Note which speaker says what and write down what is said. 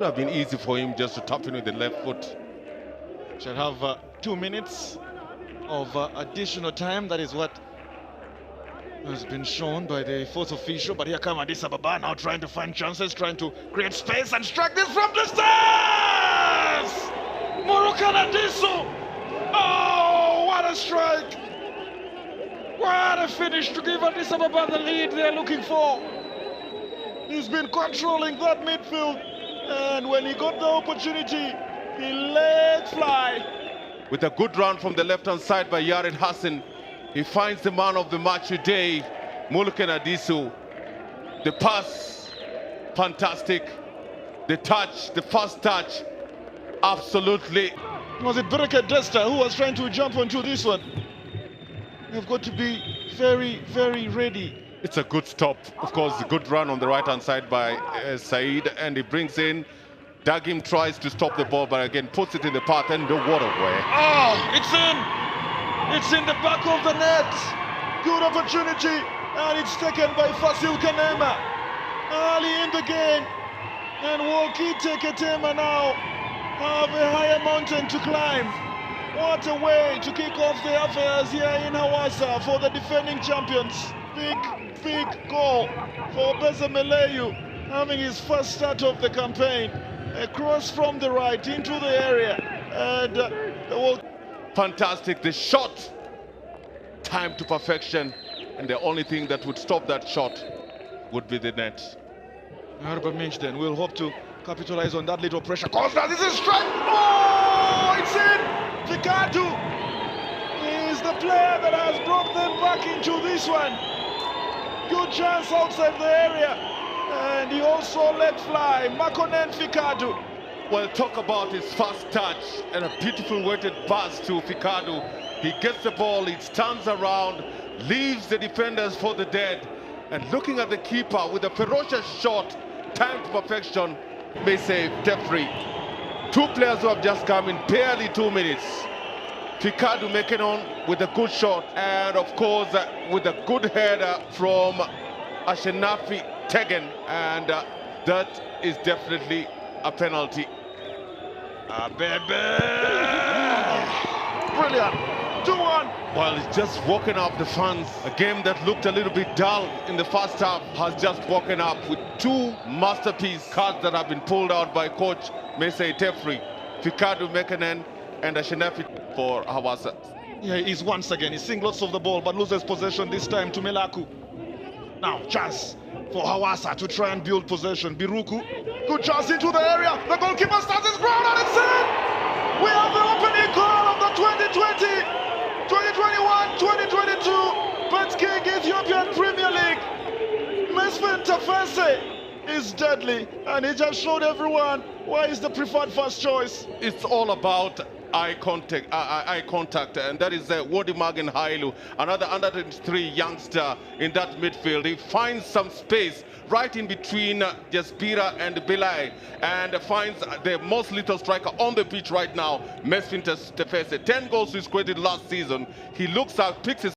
Speaker 1: would have been easy for him just to tap in with the left foot.
Speaker 2: Shall have 2 minutes of additional time. That is what has been shown by the fourth official. But here come Addis Ababa now trying to find chances, trying to create space and strike this from distance! Moroccan Adiso! Oh, what a strike! What a finish to give Addis Ababa the lead they're looking for. He's been controlling that midfield, and when he got the opportunity, he let fly.
Speaker 1: With a good run from the left-hand side by Yared Hassan, he finds the man of the match today, Mulken Adisu. The pass, fantastic. The touch, the first touch, absolutely.
Speaker 2: Was it Bereket Desta who was trying to jump onto this one? You've got to be very, very ready.
Speaker 1: It's a good stop. Of course, a good run on the right-hand side by Said, and he brings in. Dagim tries to stop the ball, but again puts it in the path, and what a way.
Speaker 2: Oh, it's in! It's in the back of the net. Good opportunity, and it's taken by Fasil Kanema early in the game. And Wokite Ketema now have a higher mountain to climb. What a way to kick off the affairs here in Hawassa for the defending champions. Big goal for Bezemeleyu, having his first start of the campaign. A cross from the right into the area, and
Speaker 1: fantastic. The shot, time to perfection, and the only thing that would stop that shot would be the net.
Speaker 2: Arba then will hope to capitalize on that little pressure. Costa, this is strike! Oh, it's in! Ficadu is the player that has brought them back into this one. Good chance outside the area, and he also let fly. Makonnen Ficadu.
Speaker 1: Well, talk about his first touch and a beautiful weighted pass to Ficadu. He gets the ball, he stands around, leaves the defenders for the dead, and looking at the keeper with a ferocious shot, timed to perfection, may say Tefri. Two players who have just come in barely 2 minutes. Ficadu making on with a good shot, and of course with a good header from Ashenafi Tegen, and that is definitely a penalty.
Speaker 2: Brilliant. 2-1.
Speaker 1: Well, it's just woken up the fans. A game that looked a little bit dull in the first half has just woken up with two masterpiece cards that have been pulled out by coach Mesei Tefri. Ficadu Mekanen and Ashenafi for Hawassa.
Speaker 2: Yeah, he's once again, he's seeing lots of the ball, but loses possession this time to Melaku. Now, chance for Hawassa to try and build possession. Biruku, good chance into the area. The goalkeeper starts his ground and it's in! We have the opening goal of the 2020-2021-2022 Betking Ethiopian Premier League. Mesfin Tafese is deadly, and he just showed everyone why he's the preferred first choice.
Speaker 1: It's all about eye contact, and that is Wodi Magen Hailu, another under-23 youngster in that midfield. He finds some space right in between Jaspira and Bilai, and finds the most lethal striker on the pitch right now, Mesfin Tefese. 10 goals he's created last season. He looks out, picks his